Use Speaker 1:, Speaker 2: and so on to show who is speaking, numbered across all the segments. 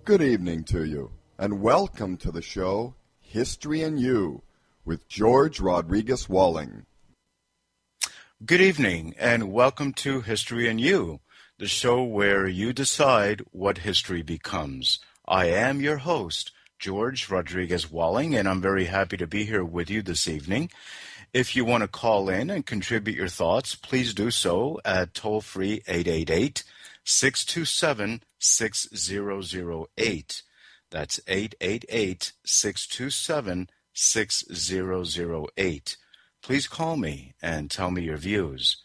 Speaker 1: Good evening to you, and welcome to the show History and You with George Rodriguez Walling.
Speaker 2: Good evening, and welcome to History and You, the show where you decide what history becomes. I am your host, George Rodriguez Walling, and I'm very happy to be here with you this evening. If you want to call in and contribute your thoughts, please do so at toll-free 888-627-6008. That's 888-627-6008. Please call me and tell me your views.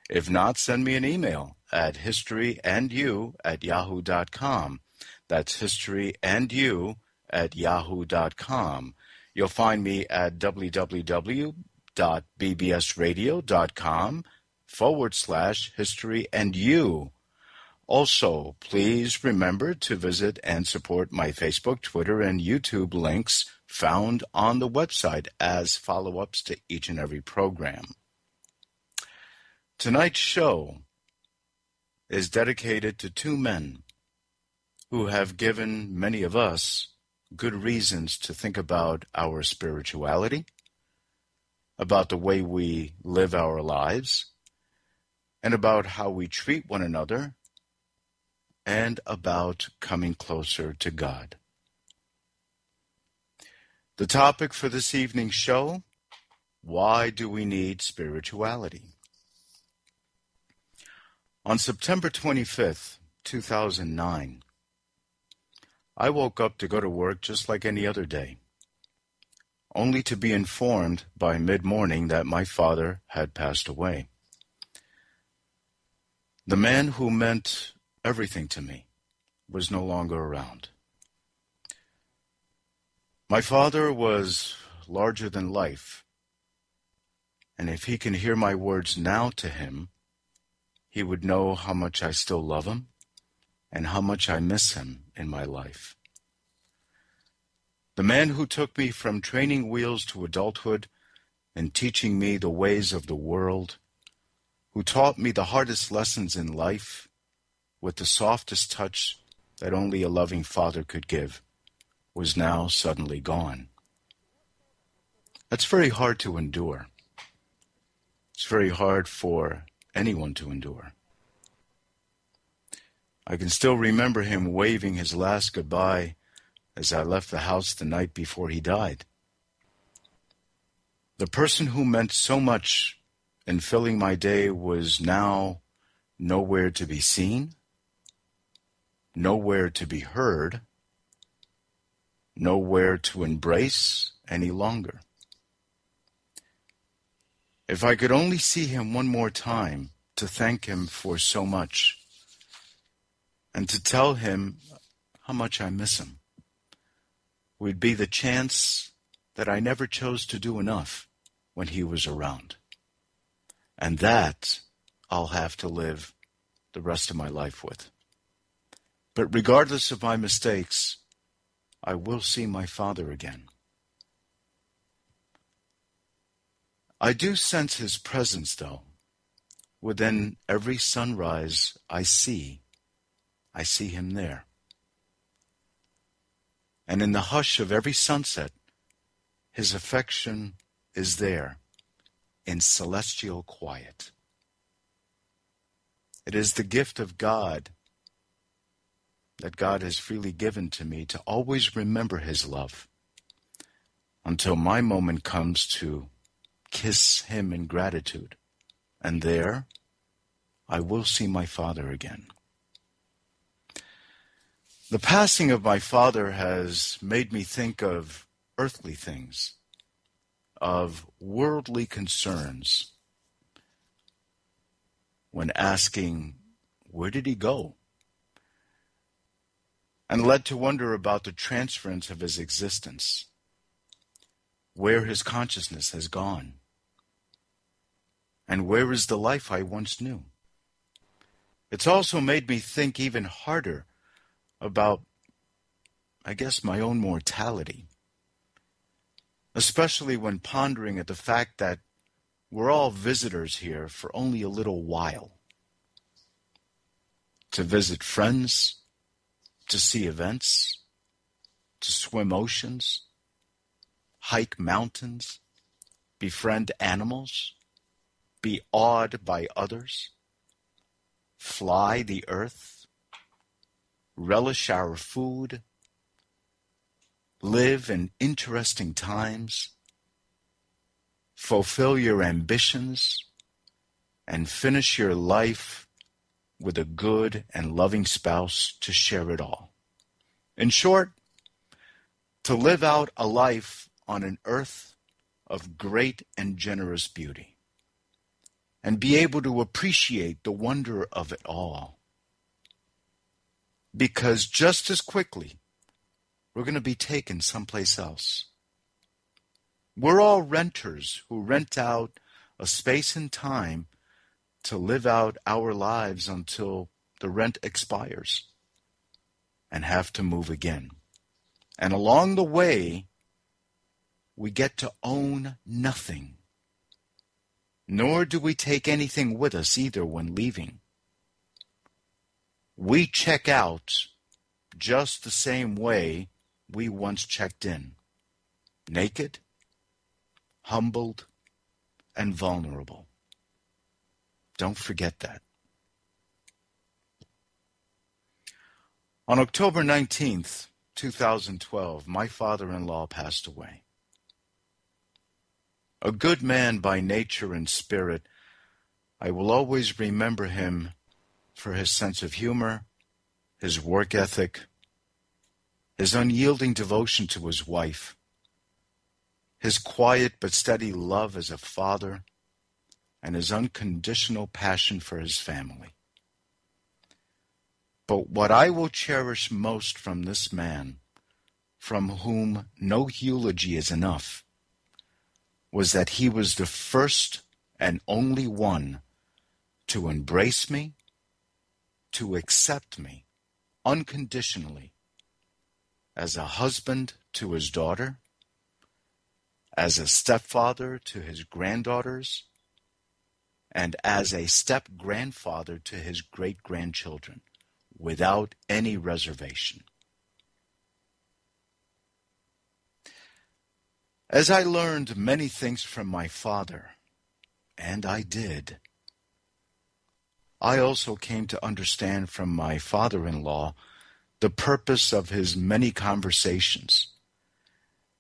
Speaker 2: If not, send me an email at historyandyou@yahoo.com. That's historyandyou@yahoo.com. You'll find me at www.bbsradio.com/history-and-you. Also, please remember to visit and support my Facebook, Twitter, and YouTube links found on the website as follow-ups to each and every program. Tonight's show is dedicated to two men who have given many of us good reasons to think about our spirituality, about the way we live our lives, and about how we treat one another, and about coming closer to God. The topic for this evening's show: why do we need spirituality? On September 25th, 2009, I woke up to go to work just like any other day, only to be informed by mid-morning that my father had passed away. The man who meant everything to me was no longer around. My father was larger than life, and if he can hear my words now to him, he would know how much I still love him and how much I miss him in my life. The man who took me from training wheels to adulthood and teaching me the ways of the world, who taught me the hardest lessons in life with the softest touch that only a loving father could give, was now suddenly gone. That's very hard to endure. It's very hard for anyone to endure. I can still remember him waving his last goodbye as I left the house the night before he died. The person who meant so much in filling my day was now nowhere to be seen, nowhere to be heard, nowhere to embrace any longer. If I could only see him one more time to thank him for so much and to tell him how much I miss him, would be the chance that I never chose to do enough when he was around. And that I'll have to live the rest of my life with. But regardless of my mistakes, I will see my father again. I do sense his presence, though. Within every sunrise I see him there. And in the hush of every sunset, his affection is there in celestial quiet. It is the gift of God that God has freely given to me to always remember his love until my moment comes to kiss him in gratitude. And there, I will see my father again. The passing of my father has made me think of earthly things, of worldly concerns, when asking, where did he go? And led to wonder about the transference of his existence, where his consciousness has gone, and where is the life I once knew. It's also made me think even harder about, I guess, my own mortality, especially when pondering at the fact that we're all visitors here for only a little while, to visit friends, to see events, to swim oceans, hike mountains, befriend animals, be awed by others, fly the earth, relish our food, live in interesting times, fulfill your ambitions, and finish your life with a good and loving spouse to share it all. In short, to live out a life on an earth of great and generous beauty, and be able to appreciate the wonder of it all. Because just as quickly, we're going to be taken someplace else. We're all renters who rent out a space and time to live out our lives until the rent expires and have to move again. And along the way, we get to own nothing. Nor do we take anything with us either when leaving. We check out just the same way we once checked in. Naked, humbled, and vulnerable. Don't forget that. On October 19th, 2012, my father-in-law passed away. A good man by nature and spirit, I will always remember him for his sense of humor, his work ethic, his unyielding devotion to his wife, his quiet but steady love as a father, and his unconditional passion for his family. But what I will cherish most from this man, from whom no eulogy is enough, was that he was the first and only one to embrace me, to accept me unconditionally as a husband to his daughter, as a stepfather to his granddaughters, and as a step-grandfather to his great-grandchildren, without any reservation. As I learned many things from my father, and I did, I also came to understand from my father-in-law the purpose of his many conversations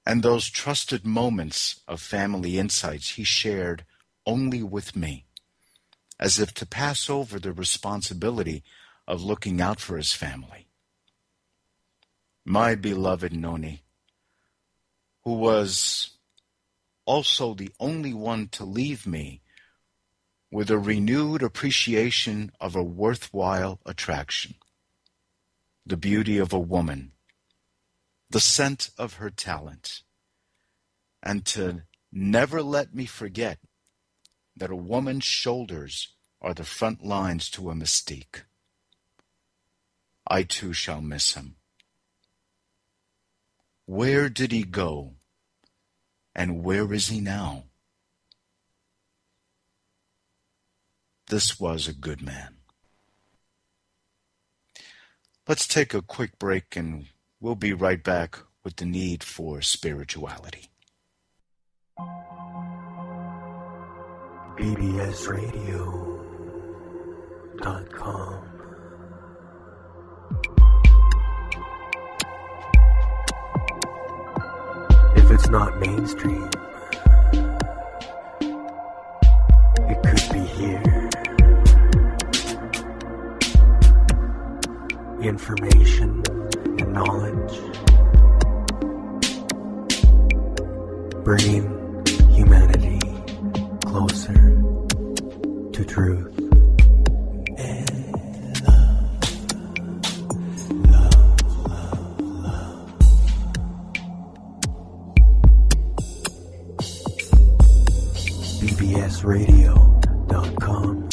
Speaker 2: and those trusted moments of family insights he shared only with me, as if to pass over the responsibility of looking out for his family. My beloved Noni, who was also the only one to leave me with a renewed appreciation of a worthwhile attraction, the beauty of a woman, the scent of her talent, and to never let me forget that a woman's shoulders are the front lines to a mystique. I too shall miss him. Where did he go? And where is he now? This was a good man. Let's take a quick break and we'll be right back with the need for spirituality.
Speaker 3: bbsradio.com. If it's not mainstream, it could be here. Information and knowledge, bringing humanity closer to truth and love. bbsradio.com.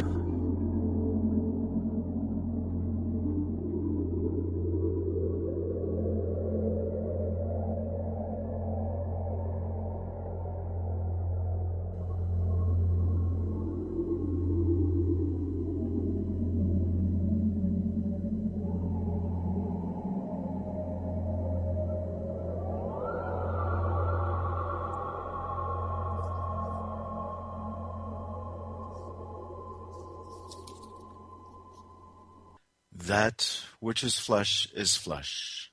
Speaker 2: That which is flesh is flesh.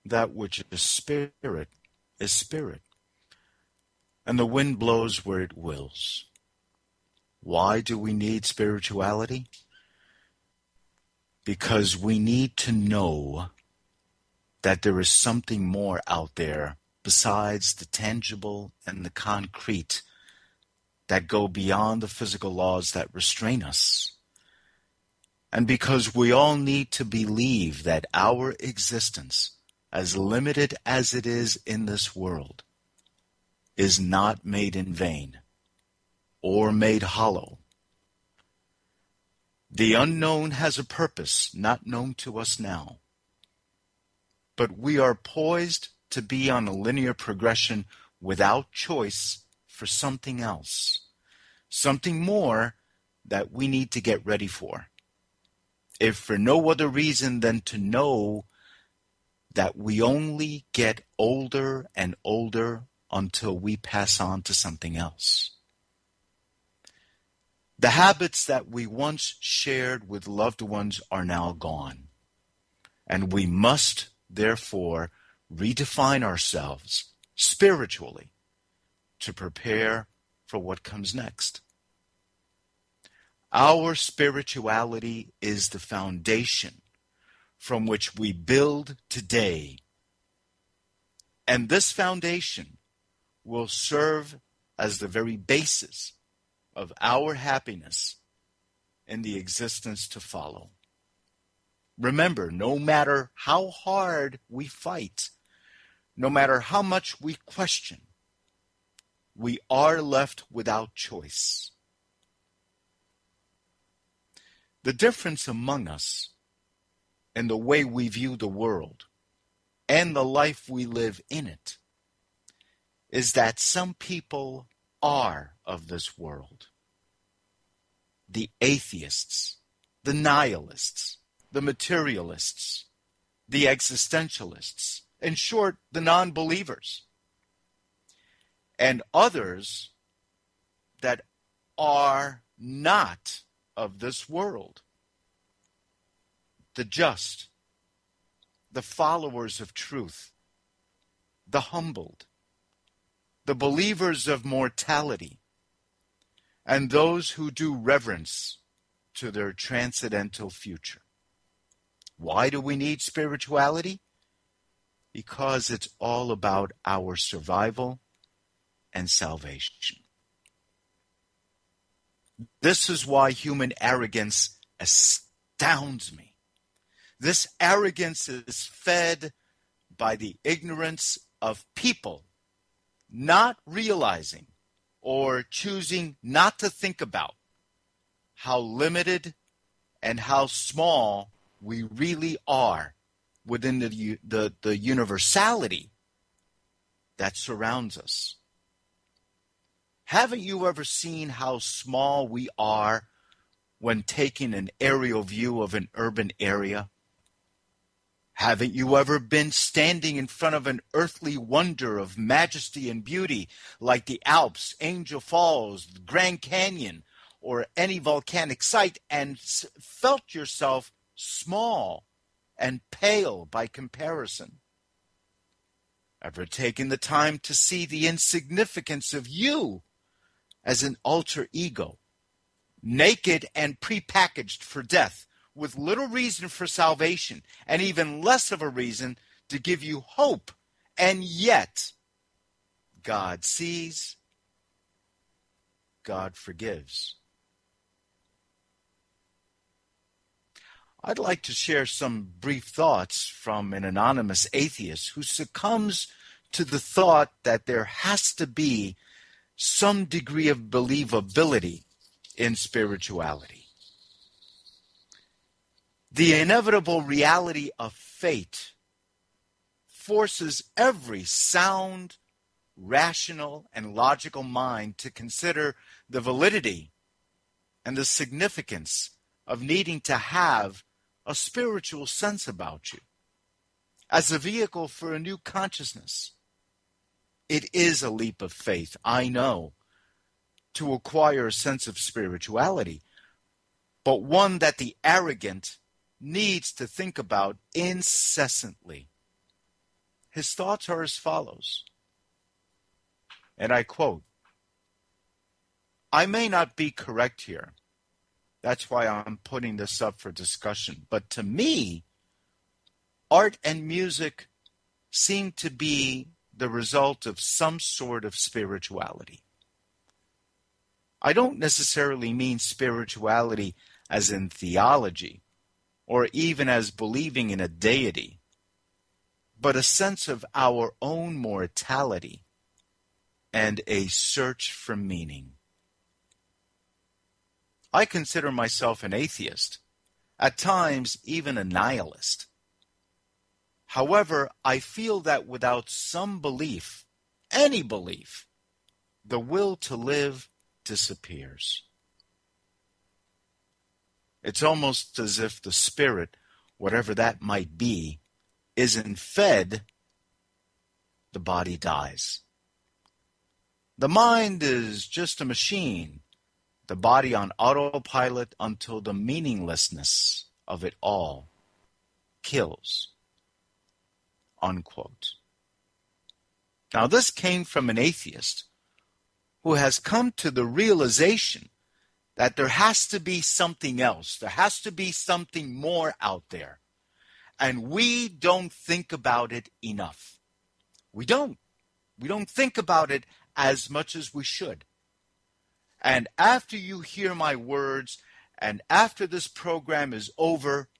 Speaker 2: That which is spirit is spirit. And the wind blows where it wills. Why do we need spirituality? Because we need to know that there is something more out there besides the tangible and the concrete that go beyond the physical laws that restrain us. And because we all need to believe that our existence, as limited as it is in this world, is not made in vain or made hollow. The unknown has a purpose not known to us now. But we are poised to be on a linear progression without choice for something else, something more that we need to get ready for, if for no other reason than to know that we only get older and older until we pass on to something else. The habits that we once shared with loved ones are now gone, and we must therefore redefine ourselves spiritually to prepare for what comes next. Our spirituality is the foundation from which we build today. And this foundation will serve as the very basis of our happiness in the existence to follow. Remember, no matter how hard we fight, no matter how much we question, we are left without choice. The difference among us in the way we view the world and the life we live in it is that some people are of this world. The atheists, the nihilists, the materialists, the existentialists, in short, the non-believers, and others that are not of this world. The just, the followers of truth, the humbled, the believers of mortality, and those who do reverence to their transcendental future. Why do we need spirituality? Because it's all about our survival and salvation. This is why human arrogance astounds me. This arrogance is fed by the ignorance of people not realizing or choosing not to think about how limited and how small we really are within the universality that surrounds us. Haven't you ever seen how small we are when taking an aerial view of an urban area? Haven't you ever been standing in front of an earthly wonder of majesty and beauty like the Alps, Angel Falls, the Grand Canyon, or any volcanic site and felt yourself small and pale by comparison? Ever taken the time to see the insignificance of you as an alter ego, naked and prepackaged for death, with little reason for salvation and even less of a reason to give you hope, and yet God sees, God forgives. I'd like to share some brief thoughts from an anonymous atheist who succumbs to the thought that there has to be some degree of believability in spirituality. The inevitable reality of fate forces every sound, rational, and logical mind to consider the validity and the significance of needing to have a spiritual sense about you as a vehicle for a new consciousness. It is a leap of faith, I know, to acquire a sense of spirituality. but one that the arrogant needs to think about incessantly. His thoughts are as follows, and I quote, "I may not be correct here. That's why I'm putting this up for discussion. But to me, art and music seem to be the result of some sort of spirituality. I don't necessarily mean spirituality as in theology, or even as believing in a deity, but a sense of our own mortality and a search for meaning. I consider myself an atheist, at times even a nihilist. However, I feel that without some belief, any belief, the will to live disappears. It's almost as if the spirit, whatever that might be, isn't fed, the body dies. The mind is just a machine, the body on autopilot until the meaninglessness of it all kills." Unquote. Now, this came from an atheist who has come to the realization that there has to be something else. There has to be something more out there. And we don't think about it enough. We don't. We don't think about it as much as we should. And after you hear my words, and after this program is over,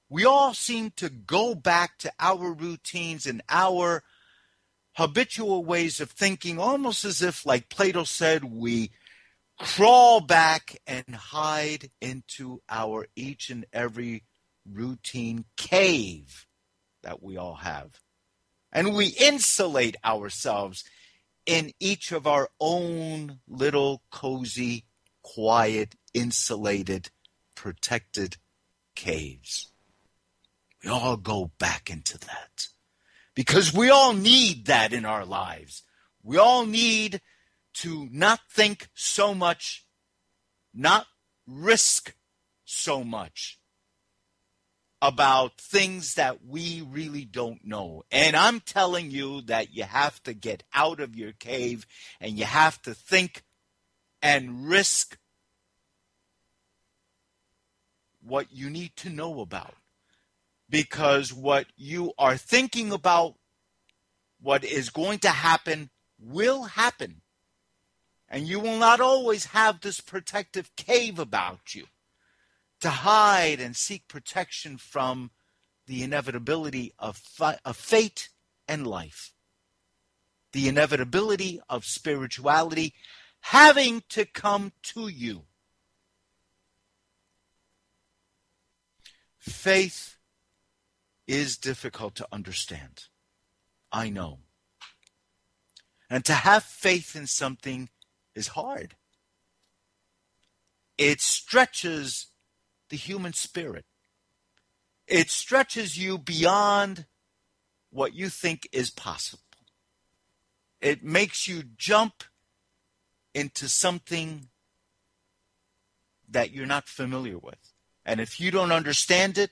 Speaker 2: we all seem to go back to our routines and our habitual ways of thinking, almost as if, like Plato said, we crawl back and hide into our each and every routine cave that we all have. And we insulate ourselves in each of our own little cozy, quiet, insulated, protected caves. We all go back into that because we all need that in our lives. We all need to not think so much, not risk so much about things that we really don't know. And I'm telling you that you have to get out of your cave and you have to think and risk what you need to know about. Because what you are thinking about, what is going to happen, will happen. And you will not always have this protective cave about you to hide and seek protection from the inevitability of fate and life. The inevitability of spirituality having to come to you. Faith is difficult to understand. I know. And to have faith in something is hard. It stretches the human spirit. It stretches you beyond what you think is possible. It makes you jump into something that you're not familiar with. And if you don't understand it,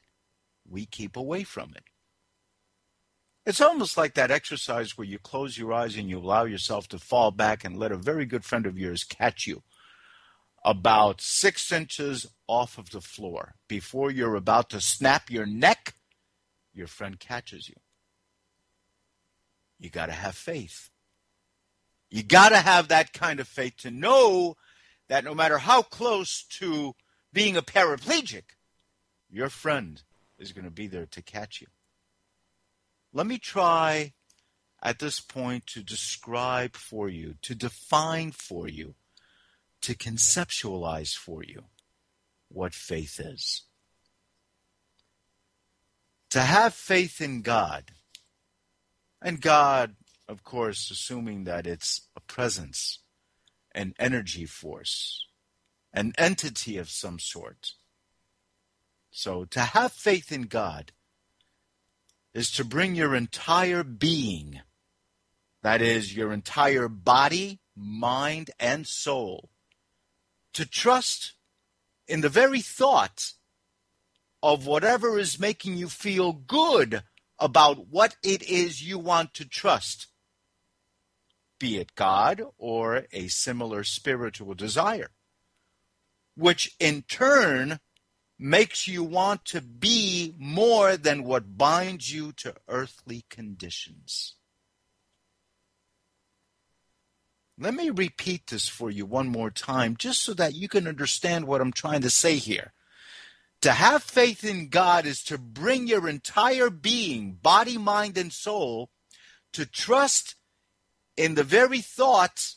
Speaker 2: we keep away from it. It's almost like that exercise where you close your eyes and you allow yourself to fall back and let a very good friend of yours catch you about 6 inches off of the floor. Before you're about to snap your neck, your friend catches you. You got to have faith. You got to have that kind of faith to know that no matter how close to being a paraplegic, your friend is going to be there to catch you. Let me try at this point to describe for you, to define for you, to conceptualize for you what faith is. To have faith in God, and God, of course, assuming that it's a presence, an energy force, an entity of some sort. So to have faith in God is to bring your entire being, that is, your entire body, mind, and soul, to trust in the very thought of whatever is making you feel good about what it is you want to trust, be it God or a similar spiritual desire, which in turn makes you want to be more than what binds you to earthly conditions. Let me repeat this for you one more time, just so that you can understand what I'm trying to say here. To have faith in God is to bring your entire being, body, mind, and soul, to trust in the very thought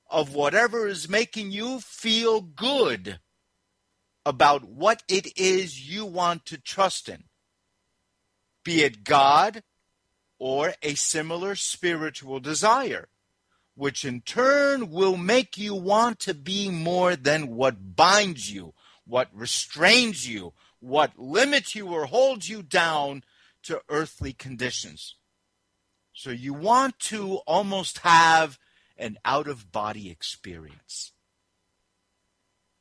Speaker 2: of whatever is making you feel good about what it is you want to trust in, be it God or a similar spiritual desire, which in turn will make you want to be more than what binds you, what restrains you, what limits you or holds you down to earthly conditions. So you want to almost have an out-of-body experience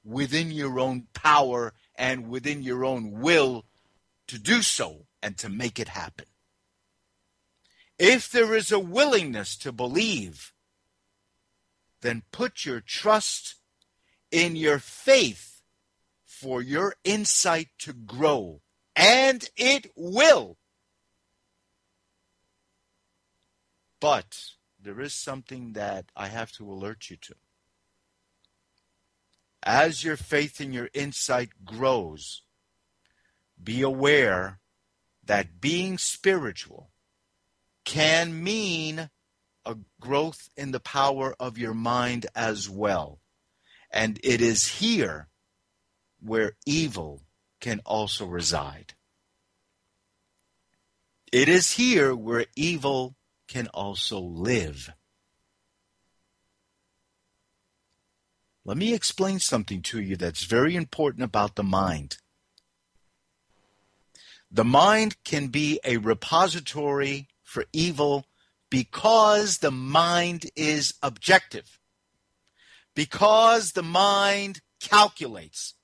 Speaker 2: within your own power and within your own will to do so and to make it happen. If there is a willingness to believe, then put your trust in your faith for your insight to grow, and it will. But there is something that I have to alert you to. As your faith and your insight grows, be aware that being spiritual can mean a growth in the power of your mind as well. And it is here where evil can also reside. It is here where evil can also live. Let me explain something to you that's very important about the mind. The mind can be a repository for evil because the mind is objective, because the mind calculates,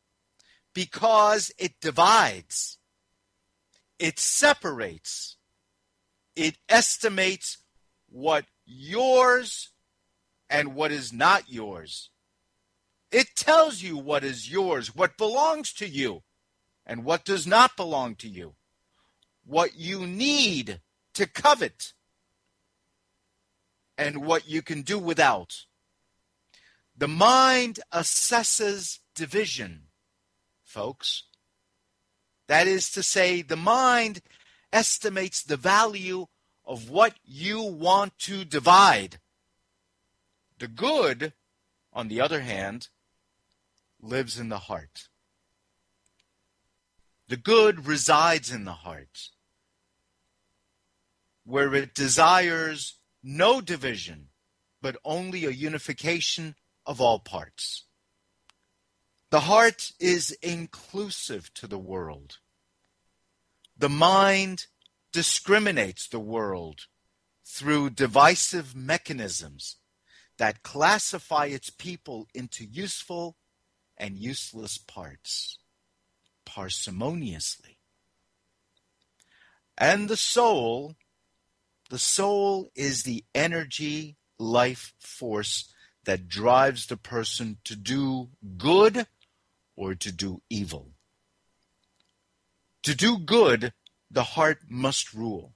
Speaker 2: because it divides, it separates, it estimates what yours and what is not yours. It tells you what is yours, what belongs to you, and what does not belong to you, what you need to covet, and what you can do without. The mind assesses division, folks. That is to say, the mind estimates the value of what you want to divide. The good, on the other hand, lives in the heart. The good resides in the heart, where it desires no division, but only a unification of all parts. The heart is inclusive to the world. The mind discriminates the world through divisive mechanisms that classify its people into useful and useless parts, parsimoniously. And the soul is the energy, life force that drives the person to do good or to do evil. To do good, the heart must rule.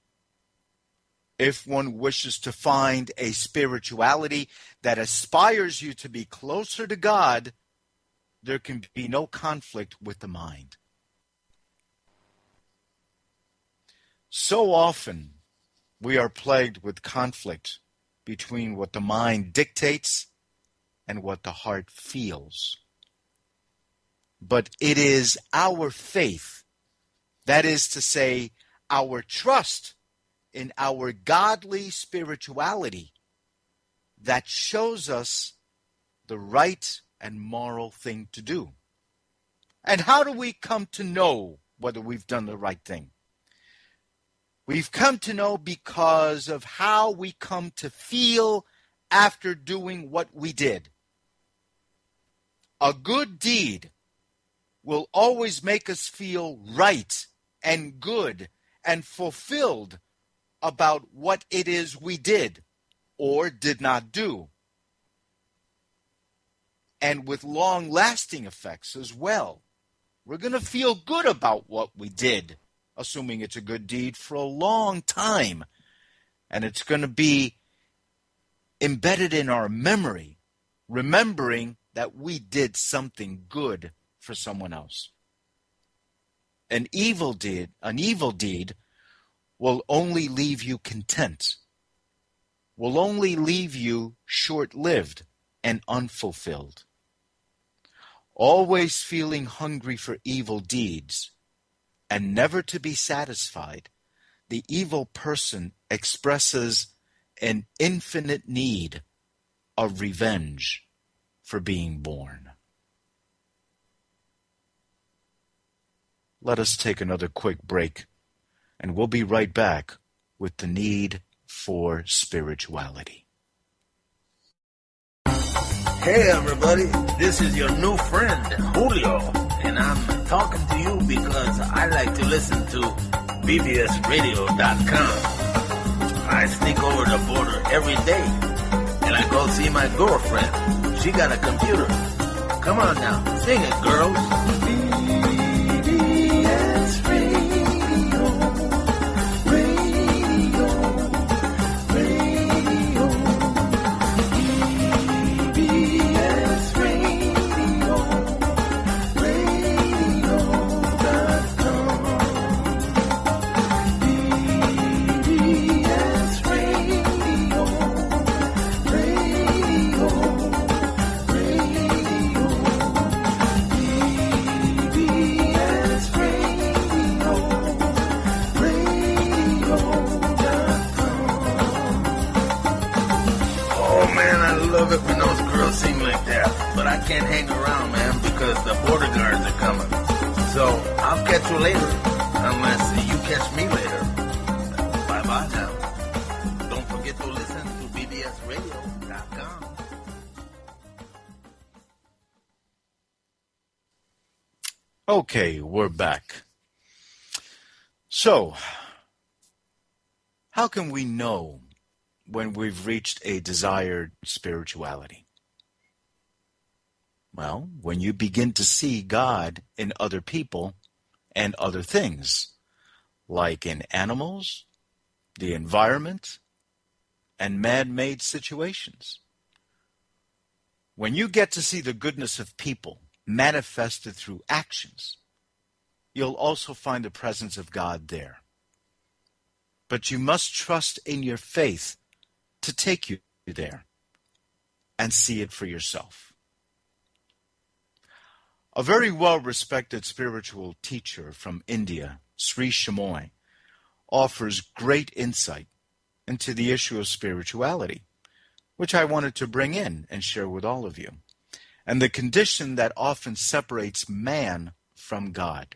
Speaker 2: If one wishes to find a spirituality that aspires you to be closer to God, there can be no conflict with the mind. So often, we are plagued with conflict between what the mind dictates and what the heart feels. But it is our faith, that is to say, our trust in our godly spirituality, that shows us the right and moral thing to do. And how do we come to know whether we've done the right thing? We've come to know because of how we come to feel after doing what we did. A good deed will always make us feel right and good and fulfilled about what it is we did or did not do. And with long-lasting effects as well. We're going to feel good about what we did, assuming it's a good deed, for a long time. And it's going to be embedded in our memory, remembering that we did something good for someone else. An evil deed will only leave you content, will only leave you short-lived and unfulfilled. Always feeling hungry for evil deeds and never to be satisfied, the evil person expresses an infinite need of revenge for being born. Let us take another quick break, and we'll be right back with the need for spirituality.
Speaker 4: Hey everybody, this is your new friend, Julio, and I'm talking to you because I like to listen to bbsradio.com. I sneak over the border every day, and I go see my girlfriend. She got a computer. Come on now, sing it, girls. BBS Radio, Radio, Radio, BBS Radio, Radio.com, BBS Radio, Radio, love it when those girls sing like that, but I can't hang around, man, because the border guards are coming. So I'll catch you later, unless you catch me later. Bye-bye now. Don't forget to listen to bbsradio.com.
Speaker 2: Okay, we're back. So, how can we know when we've reached a desired spirituality? Well, when you begin to see God in other people and other things, like in animals, the environment, and man-made situations. When you get to see the goodness of people manifested through actions, you'll also find the presence of God there. But you must trust in your faith to take you there and see it for yourself. A very well-respected spiritual teacher from India, Sri Chamoy, offers great insight into the issue of spirituality, which I wanted to bring in and share with all of you, and the condition that often separates man from God.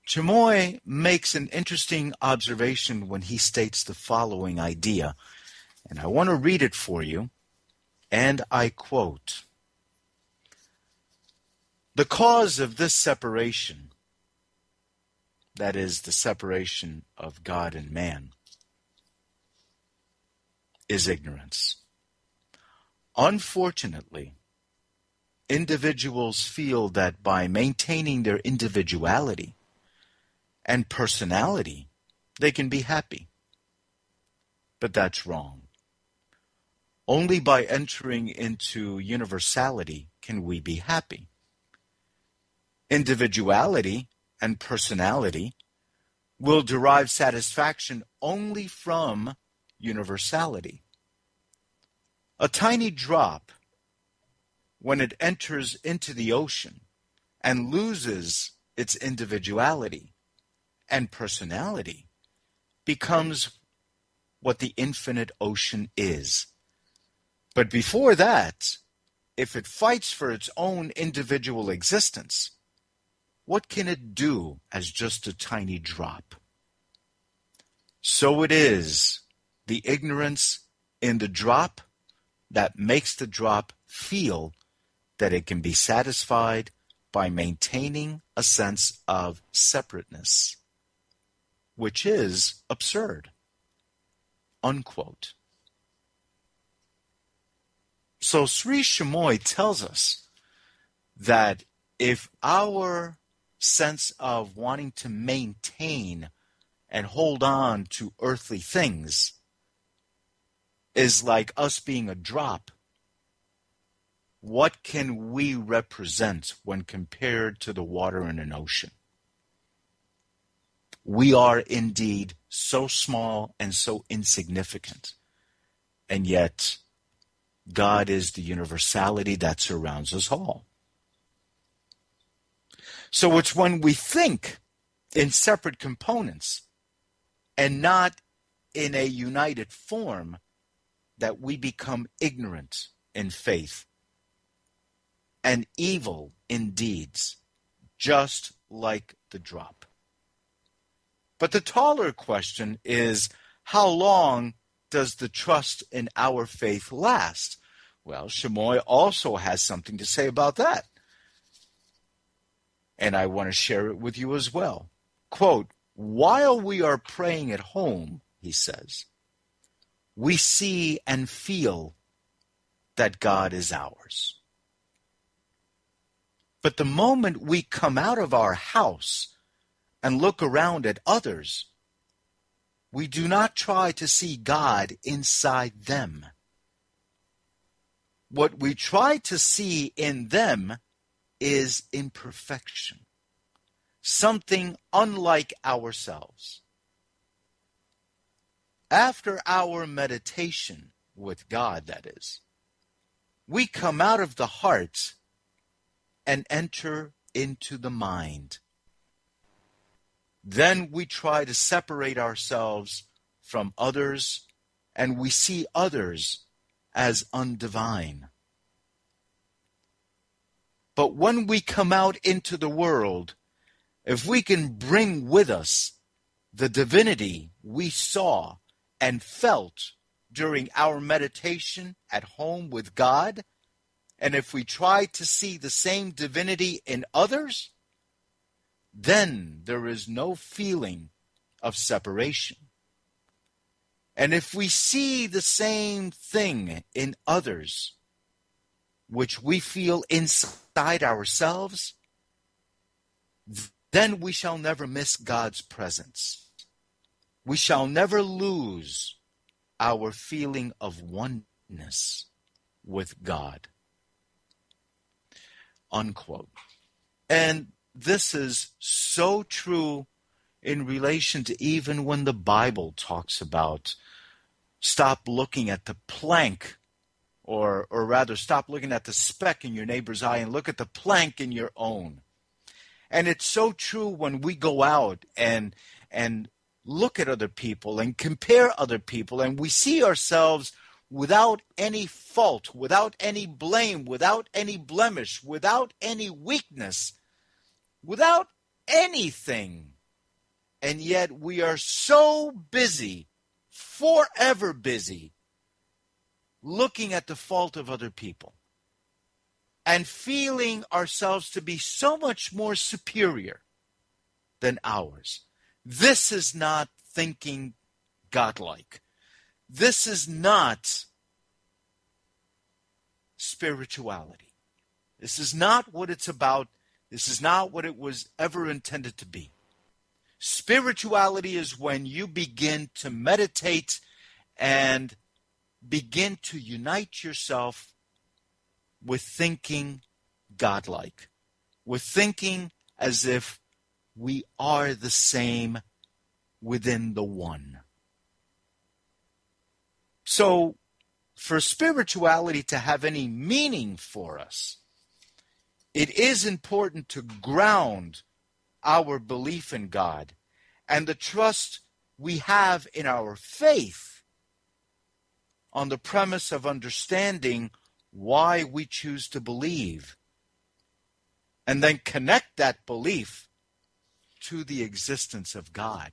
Speaker 2: Chamoy makes an interesting observation when he states the following idea, and I want to read it for you, and I quote, "The cause of this separation," that is, the separation of God and man, "is ignorance. Unfortunately, individuals feel that by maintaining their individuality and personality, they can be happy. But that's wrong. Only by entering into universality can we be happy. Individuality and personality will derive satisfaction only from universality. A tiny drop, when it enters into the ocean and loses its individuality and personality, becomes what the infinite ocean is. But before that, if it fights for its own individual existence, what can it do as just a tiny drop? So it is the ignorance in the drop that makes the drop feel that it can be satisfied by maintaining a sense of separateness, which is absurd. Unquote. So Sri Chamoy tells us that if our sense of wanting to maintain and hold on to earthly things is like us being a drop, what can we represent when compared to the water in an ocean? We are indeed so small and so insignificant, and yet God is the universality that surrounds us all. So it's when we think in separate components and not in a united form that we become ignorant in faith and evil in deeds, just like the drop. But the taller question is, how long does the trust in our faith last? Well, Chamoy also has something to say about that. And I want to share it with you as well. Quote, while we are praying at home, he says, we see and feel that God is ours. But the moment we come out of our house and look around at others, we do not try to see God inside them. What we try to see in them is imperfection, something unlike ourselves. After our meditation with God, that is, we come out of the heart and enter into the mind. Then we try to separate ourselves from others, and we see others as undivine. But when we come out into the world, if we can bring with us the divinity we saw and felt during our meditation at home with God, and if we try to see the same divinity in others, then there is no feeling of separation. And if we see the same thing in others, which we feel inside ourselves, then we shall never miss God's presence. We shall never lose our feeling of oneness with God. Unquote. And this is so true in relation to even when the Bible talks about stop looking at the plank, or rather stop looking at the speck in your neighbor's eye and look at the plank in your own. And it's so true when we go out and look at other people and compare other people, and we see ourselves without any fault, without any blame, without any blemish, without any weakness, without anything. And yet we are so busy, forever busy, looking at the fault of other people and feeling ourselves to be so much more superior than ours. This is not thinking godlike. This is not spirituality. This is not what it's about. This is not what it was ever intended to be. Spirituality is when you begin to meditate and begin to unite yourself with thinking godlike, with thinking as if we are the same within the one. So, for spirituality to have any meaning for us, it is important to ground our belief in God and the trust we have in our faith on the premise of understanding why we choose to believe, and then connect that belief to the existence of God.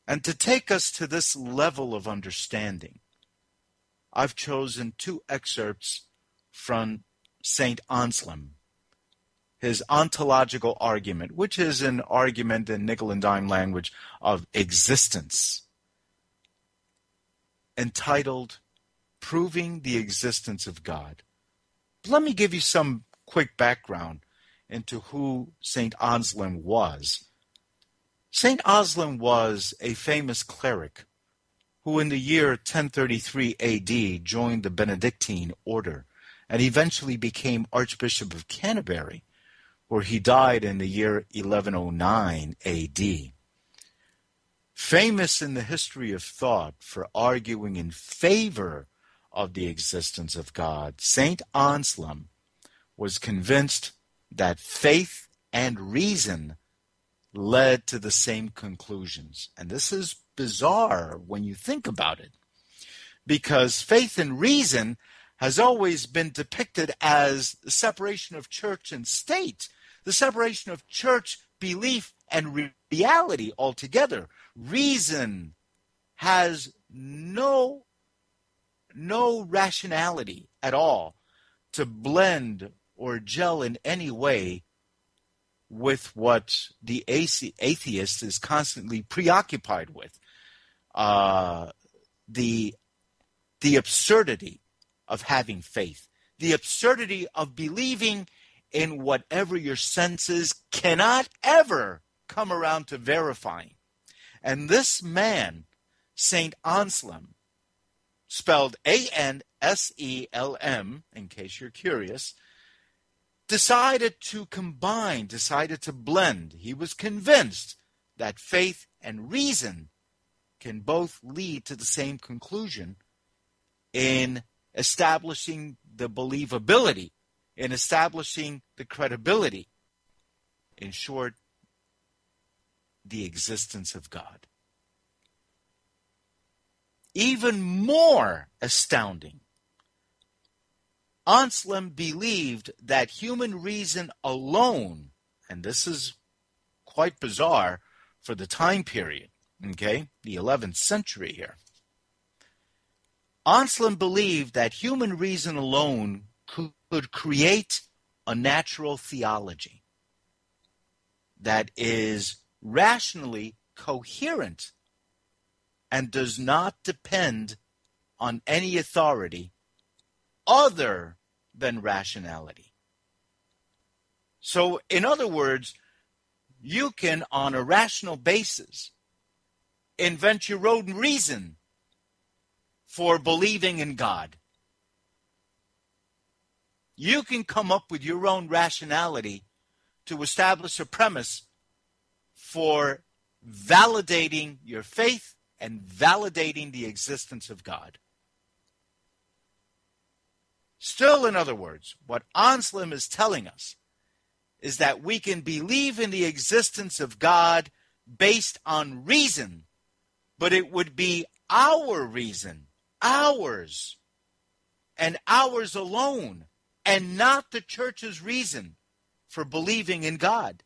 Speaker 2: And to take us to this level of understanding, I've chosen two excerpts from St. Anselm, his ontological argument, which is an argument in nickel and dime language of existence, entitled Proving the Existence of God. Let me give you some quick background into who St. Anselm was. St. Anselm was a famous cleric who in the year 1033 AD joined the Benedictine order and eventually became Archbishop of Canterbury, where he died in the year 1109 AD. Famous in the history of thought for arguing in favor of the existence of God, St. Anselm was convinced that faith and reason led to the same conclusions. And this is bizarre when you think about it, because faith and reason has always been depicted as the separation of church and state, the separation of church belief and reality altogether. Reason has no rationality at all to blend or gel in any way with what the atheist is constantly preoccupied with. The absurdity of having faith, the absurdity of believing in whatever your senses cannot ever come around to verifying. And this man, St. Anselm, spelled Anselm, in case you're curious, decided to combine, decided to blend. He was convinced that faith and reason can both lead to the same conclusion in establishing the believability, in establishing the credibility, in short, the existence of God. Even more astounding, Anselm believed that human reason alone, and this is quite bizarre for the time period, okay, the 11th century here. Anselm believed that human reason alone could create a natural theology that is rationally coherent and does not depend on any authority other than rationality. So, in other words, you can, on a rational basis, invent your own reason for believing in God. You can come up with your own rationality to establish a premise for validating your faith and validating the existence of God. Still, in other words, what Anselm is telling us is that we can believe in the existence of God based on reason, but it would be our reason, ours, and ours alone, and not the church's reason for believing in God.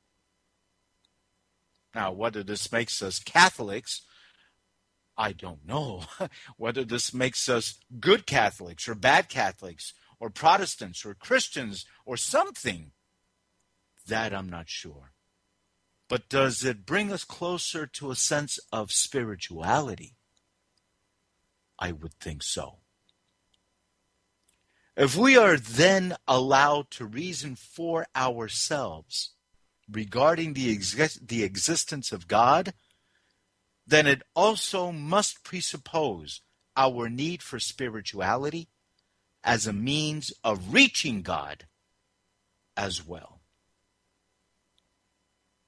Speaker 2: Now, whether this makes us Catholics, I don't know. Whether this makes us good Catholics or bad Catholics or Protestants or Christians or something, that I'm not sure. But does it bring us closer to a sense of spirituality? I would think so. If we are then allowed to reason for ourselves regarding the existence of God, then it also must presuppose our need for spirituality as a means of reaching God as well.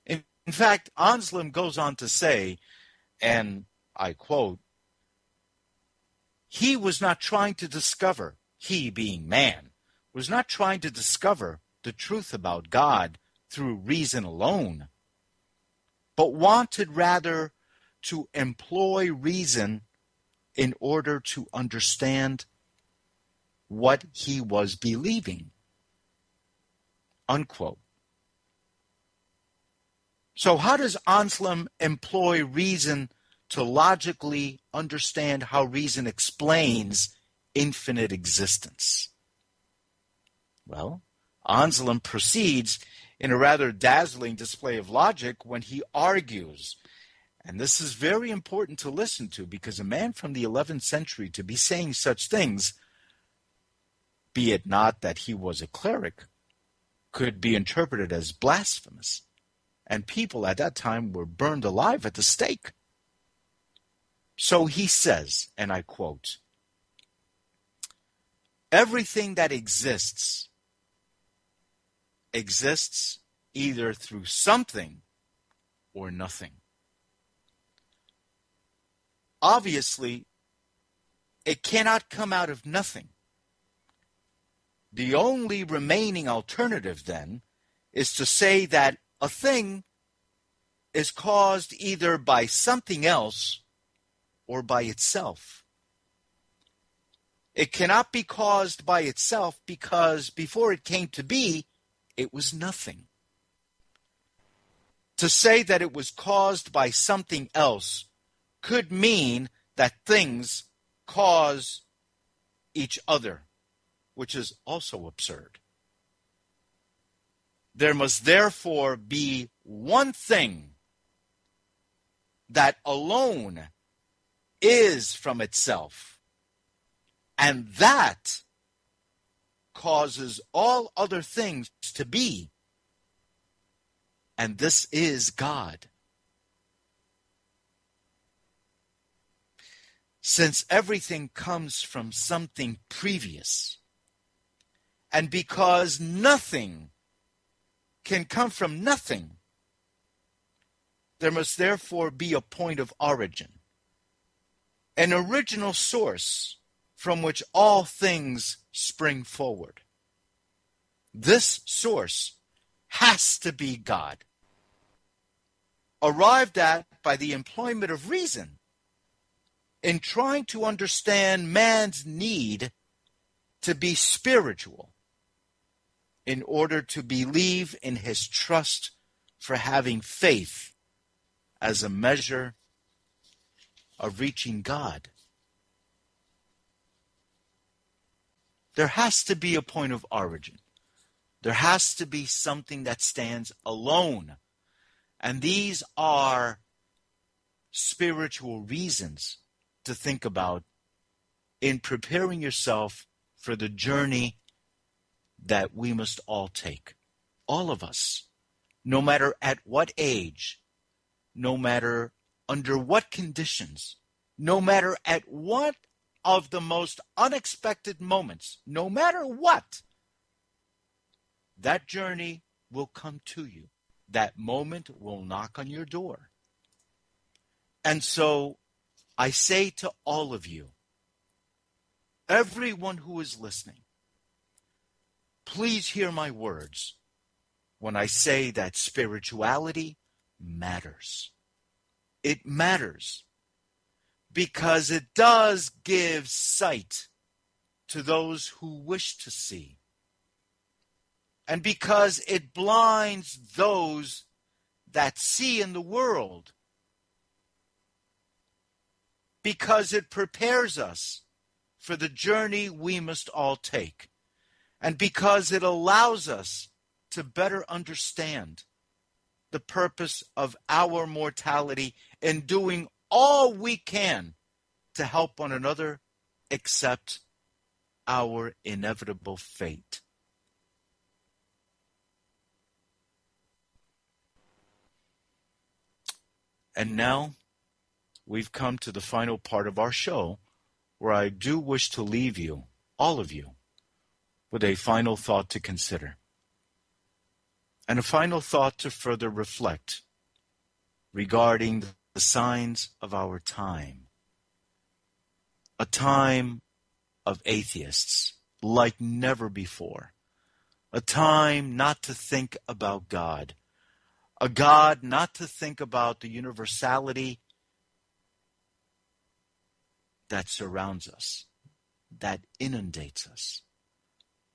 Speaker 2: In fact, Anselm goes on to say, and I quote, he was not trying to discover, he being man, was not trying to discover the truth about God through reason alone, but wanted rather to employ reason in order to understand what he was believing. Unquote. So how does Anselm employ reason to logically understand how reason explains infinite existence? Well, Anselm proceeds in a rather dazzling display of logic when he argues, and this is very important to listen to, because a man from the 11th century to be saying such things, be it not that he was a cleric, could be interpreted as blasphemous, and people at that time were burned alive at the stake. So he says, and I quote, "Everything that exists either through something or nothing. Obviously, it cannot come out of nothing. The only remaining alternative, then, is to say that a thing is caused either by something else or by itself. It cannot be caused by itself because before it came to be, it was nothing. To say that it was caused by something else could mean that things cause each other, which is also absurd. There must therefore be one thing that alone is from itself, and that causes all other things to be, and this is God. Since everything comes from something previous, and because nothing can come from nothing, there must therefore be a point of origin, an original source from which all things spring forward. This source has to be God, arrived at by the employment of reason in trying to understand man's need to be spiritual in order to believe in his trust for having faith as a measure of reaching God. There has to be a point of origin. There has to be something that stands alone. And these are spiritual reasons to think about in preparing yourself for the journey that we must all take. All of us, no matter at what age, no matter under what conditions, no matter at what of the most unexpected moments, no matter what, that journey will come to you. That moment will knock on your door. And so I say to all of you, everyone who is listening, please hear my words when I say that spirituality matters. It matters because it does give sight to those who wish to see. And because it blinds those that see in the world. Because it prepares us for the journey we must all take. And because it allows us to better understand the purpose of our mortality in doing all we can to help one another accept our inevitable fate. And now we've come to the final part of our show, where I do wish to leave you, all of you, with a final thought to consider. And a final thought to further reflect regarding the signs of our time. A time of atheists like never before. A time not to think about God. A God not to think about the universality that surrounds us, that inundates us.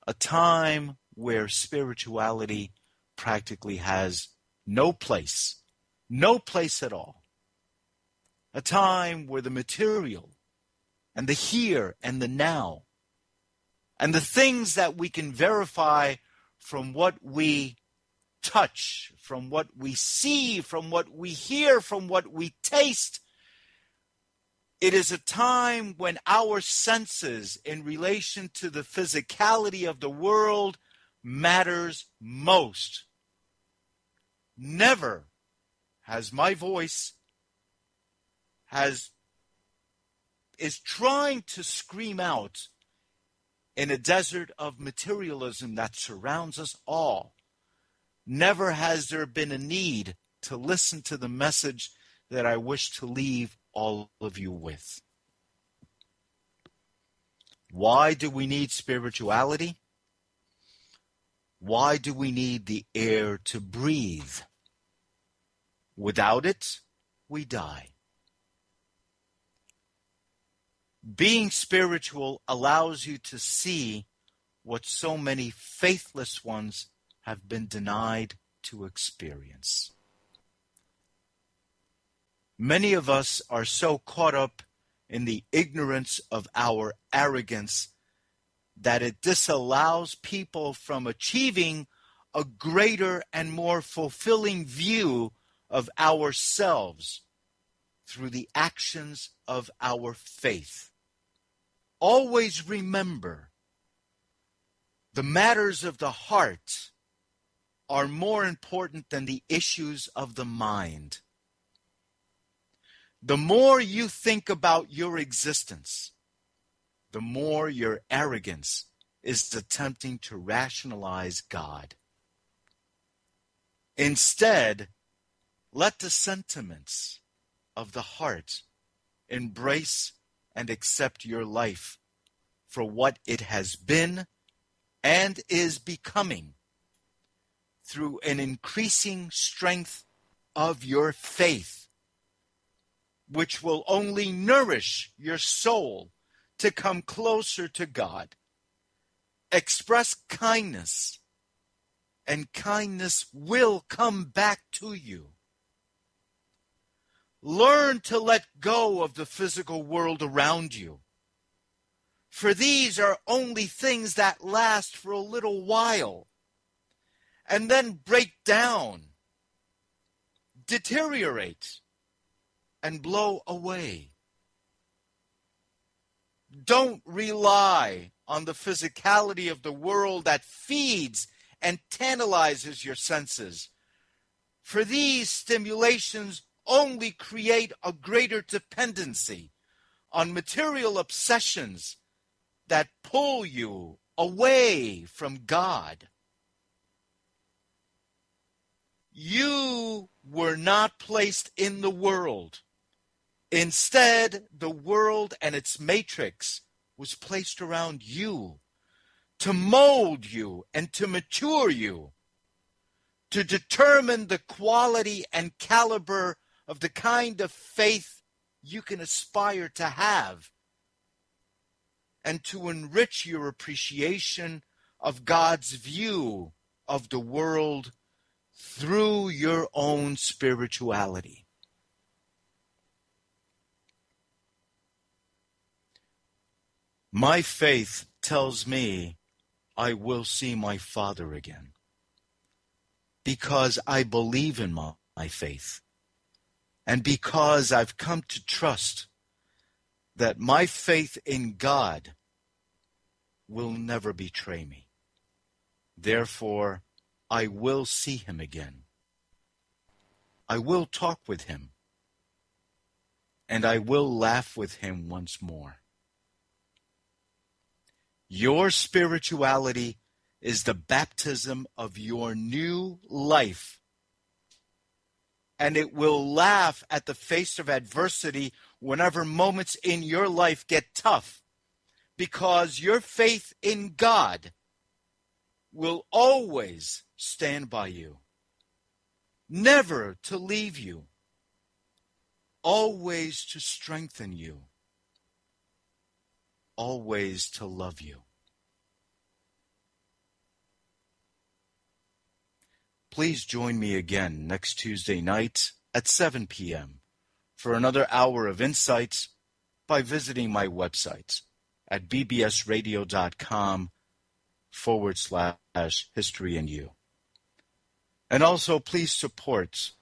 Speaker 2: A time where spirituality practically has no place at all. A time where the material and the here and the now And the things that we can verify from what we touch, from what we see, from what we hear, from what we taste, it is a time when our senses in relation to the physicality of the world matters most. Never has my voice is trying to scream out in a desert of materialism that surrounds us all. Never has there been a need to listen to the message that I wish to leave all of you with. Why do we need spirituality? Why do we need the air to breathe? Without it, we die. Being spiritual allows you to see what so many faithless ones have been denied to experience. Many of us are so caught up in the ignorance of our arrogance that it disallows people from achieving a greater and more fulfilling view of ourselves through the actions of our faith. Always remember, the matters of the heart are more important than the issues of the mind. The more you think about your existence, the more your arrogance is attempting to rationalize God. Instead, let the sentiments of the heart embrace and accept your life for what it has been and is becoming through an increasing strength of your faith, which will only nourish your soul to come closer to God. Express kindness, and kindness will come back to you. Learn to let go of the physical world around you, for these are only things that last for a little while and then break down, deteriorate, and blow away. Don't rely on the physicality of the world that feeds and tantalizes your senses, for these stimulations only create a greater dependency on material obsessions that pull you away from God. You were not placed in the world. Instead, the world and its matrix was placed around you to mold you and to mature you, to determine the quality and caliber of the kind of faith you can aspire to have, and to enrich your appreciation of God's view of the world through your own spirituality. My faith tells me I will see my Father again, because I believe in my faith, and because I've come to trust that my faith in God will never betray me. Therefore, I will see him again. I will talk with him, and I will laugh with him once more. Your spirituality is the baptism of your new life, and it will laugh at the face of adversity whenever moments in your life get tough, because your faith in God will always stand by you, never to leave you, always to strengthen you, always to love you. Please join me again next Tuesday night at 7 p.m. for another hour of insights by visiting my website, at bbsradio.com/history and you. And also please support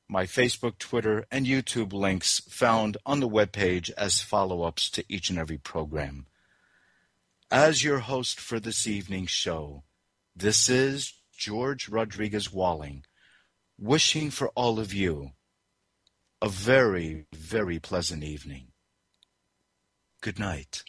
Speaker 2: my Facebook, Twitter, and YouTube links found on the webpage as follow-ups to each and every program. As your host for this evening's show, this is George Rodriguez Walling, wishing for all of you a very, very pleasant evening. Good night.